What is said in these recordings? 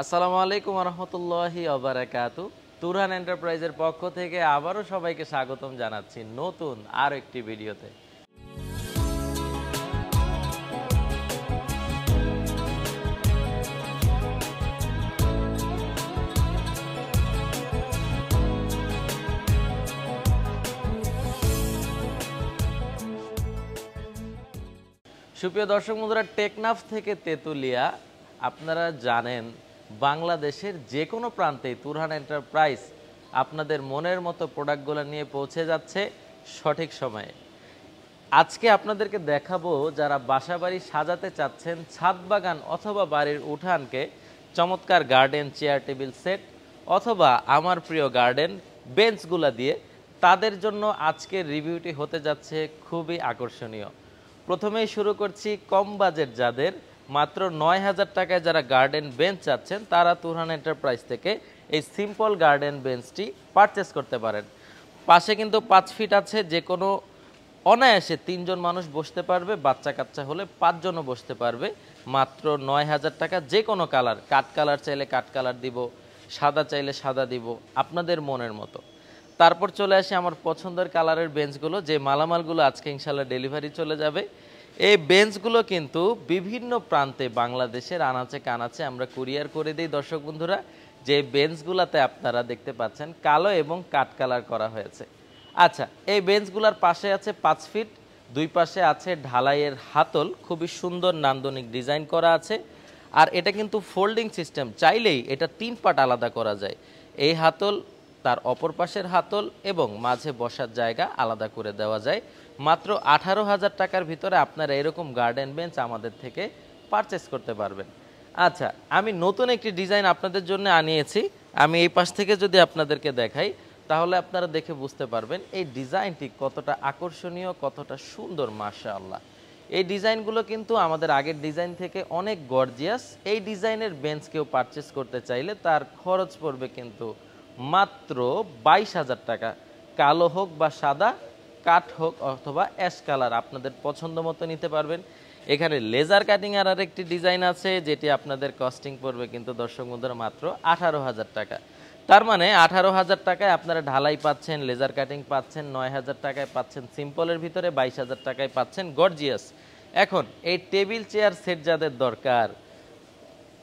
আসসালামু আলাইকুম রহমতুল্লাহি ওবারাকাতু। তুরহান এন্টারপ্রাইজের পক্ষ থেকে আবারও সবাইকে স্বাগতম জানাচ্ছি নতুন আর একটি ভিডিওতে। সুপ্রিয় দর্শক বন্ধুরা, টেকনাফ থেকে তেতুলিয়া, আপনারা জানেন বাংলাদেশের যে কোনো প্রান্তেই তুরহান এন্টারপ্রাইজ আপনাদের মনের মতো প্রোডাক্টগুলো নিয়ে পৌঁছে যাচ্ছে সঠিক সময়ে। আজকে আপনাদেরকে দেখাবো যারা বাসাবাড়ি সাজাতে চাচ্ছেন, ছাদ বাগান অথবা বাড়ির উঠানকে চমৎকার গার্ডেন চেয়ার টেবিল সেট অথবা আমার প্রিয় গার্ডেন বেঞ্চগুলা দিয়ে, তাদের জন্য আজকের রিভিউটি হতে যাচ্ছে খুবই আকর্ষণীয়। প্রথমেই শুরু করছি কম বাজেট যাদের, মাত্র ৯,০০০ টাকায় যারা গার্ডেন বেঞ্চ চাচ্ছেন তারা তুরহান এন্টারপ্রাইজ থেকে এই সিম্পল গার্ডেন বেঞ্চটি পারচেস করতে পারেন। পাশে কিন্তু ৫ ফিট আছে, যে কোনো অনায়াসে ৩ জন মানুষ বসতে পারবে, বাচ্চা কাচ্চা হলে ৫ জনও বসতে পারবে। মাত্র ৯,০০০ টাকা, যে কোনো কালার, কাঠ কালার চাইলে কাঠ কালার দিব, সাদা চাইলে সাদা দিব, আপনাদের মনের মতো। তারপর চলে আসি আমার পছন্দের কালারের বেঞ্চগুলো, যে মালামালগুলো আজকে ইনশাল্লাহ ডেলিভারি চলে যাবে। এই বেঞ্চগুলো কিন্তু বিভিন্ন প্রান্তে বাংলাদেশের আনাচে কানাচে আমরা কুরিয়ার করে দিই দর্শক বন্ধুরা। যে বেঞ্চগুলোতে আপনারা দেখতে পাচ্ছেন কালো এবং কাঠ কালার করা হয়েছে। আচ্ছা, এই বেঞ্চগুলোর পাশে আছে ৫ ফিট, দুই পাশে আছে ঢালাইয়ের হাতল, খুবই সুন্দর নান্দনিক ডিজাইন করা আছে। আর এটা কিন্তু ফোল্ডিং সিস্টেম, চাইলেই এটা ৩ পার্ট আলাদা করা যায়। এই হাতল, তার অপর পাশের হাতল এবং মাঝে বসার জায়গা আলাদা করে দেওয়া যায়। মাত্র ১৮,০০০ টাকার ভিতরে আপনারা এরকম গার্ডেন বেঞ্চ আমাদের থেকে পারচেস করতে পারবেন। আচ্ছা, আমি নতুন একটি ডিজাইন আপনাদের জন্য আনিয়েছি। আমি এই পাশ থেকে যদি আপনাদেরকে দেখাই তাহলে আপনারা দেখে বুঝতে পারবেন এই ডিজাইনটি কতটা আকর্ষণীয়, কতটা সুন্দর। মাশাআল্লাহ, এই ডিজাইনগুলো কিন্তু আমাদের আগের ডিজাইন থেকে অনেক গর্জিয়াস। এই ডিজাইনের বেঞ্চ কেউ পারচেস করতে চাইলে তার খরচ পড়বে কিন্তু মাত্র ২২,০০০ টাকা। কালো হোক বা সাদা, কাঠ হোক অথবা অ্যাশ কালার, আপনাদের পছন্দ মতো নিতে পারবেন। এখানে লেজার কাটিং আর আরেকটি ডিজাইন আছে, যেটি আপনাদের কস্টিং পড়বে কিন্তু দর্শক বন্ধুরা মাত্র ১৮,০০০ টাকা। তার মানে ১৮,০০০ টাকায় আপনারা ঢালাই পাচ্ছেন, লেজার কাটিং পাচ্ছেন, ৯,০০০ টাকায় পাচ্ছেন সিম্পলের ভিতরে, ২২,০০০ টাকায় পাচ্ছেন গর্জিয়াস। এখন এই টেবিল চেয়ার সেট যাদের দরকার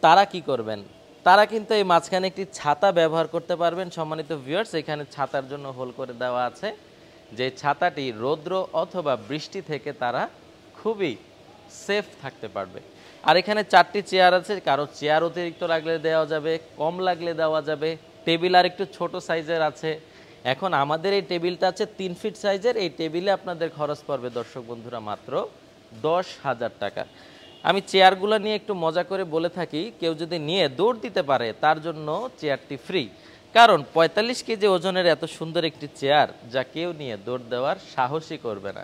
তারা কি করবেন? তারা কিন্তু এই মাঝখানে একটি ছাতা ব্যবহার করতে পারবেন। সম্মানিত ভিউয়ার্স, এখানে ছাতার জন্য হোল করে দেওয়া আছে, যে ছাতাটি রৌদ্র অথবা বৃষ্টি থেকে তারা খুবই সেফ থাকতে পারবে। আর এখানে ৪টি চেয়ার আছে, কারো চেয়ার অতিরিক্ত লাগলে দেওয়া যাবে, কম লাগলে দেওয়া যাবে। টেবিল আর একটু ছোট সাইজের আছে। এখন আমাদের এই টেবিলটা আছে ৩ ফিট সাইজের। এই টেবিলে আপনাদের খরচ পড়বে দর্শক বন্ধুরা মাত্র ১০,০০০ টাকা। আমি চেয়ারগুলো নিয়ে একটু মজা করে বলে থাকি, কেউ যদি নিয়ে দৌড় দিতে পারে তার জন্য চেয়ারটি ফ্রি। কারণ ৪৫ কেজি ওজনের এত সুন্দর একটি চেয়ার যা কেউ নিয়ে দৌড় দেওয়ার সাহসই করবে না,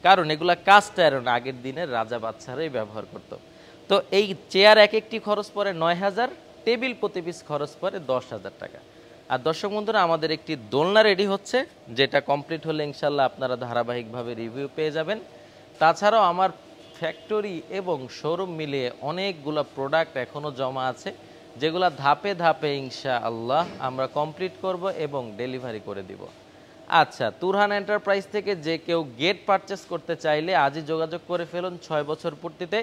কারণ এগুলা কাস্ট আয়রন, আগের দিনের রাজা বাদশারাই ব্যবহার করত। তো এই চেয়ার এক একটি খরচ পড়ে ৯,০০০, টেবিল প্রতি পিস খরচ পড়ে ১০,০০০ টাকা। আর দর্শক বন্ধুরা, আমাদের একটি দোলনা রেডি হচ্ছে, যেটা কমপ্লিট হলে ইনশাল্লাহ আপনারা ধারাবাহিকভাবে রিভিউ পেয়ে যাবেন। তাছাড়াও আমার ফ্যাক্টরি এবং শোরুম মিলিয়ে অনেকগুলো প্রোডাক্ট এখনও জমা আছে, যেগুলো ধাপে ধাপে ইনশাআল্লাহ আমরা কমপ্লিট করব এবং ডেলিভারি করে দিব। আচ্ছা, তুরহান এন্টারপ্রাইজ থেকে যে কেউ গেট পারচেস করতে চাইলে আজই যোগাযোগ করে ফেলুন। ৬ বছর পূর্তিতে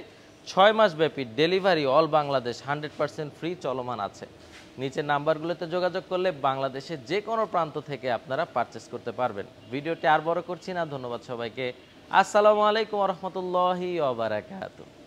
৬ মাস ব্যাপী ডেলিভারি অল বাংলাদেশ 100% ফ্রি চলমান আছে। নিচের নাম্বারগুলোতে যোগাযোগ করলে বাংলাদেশের যে কোনো প্রান্ত থেকে আপনারা পারচেস করতে পারবেন। ভিডিওটি আর বড় করছি না, ধন্যবাদ সবাইকে। আসসালামু আলাইকুম ওয়া রাহমাতুল্লাহি ওয়া বারাকাতুহু।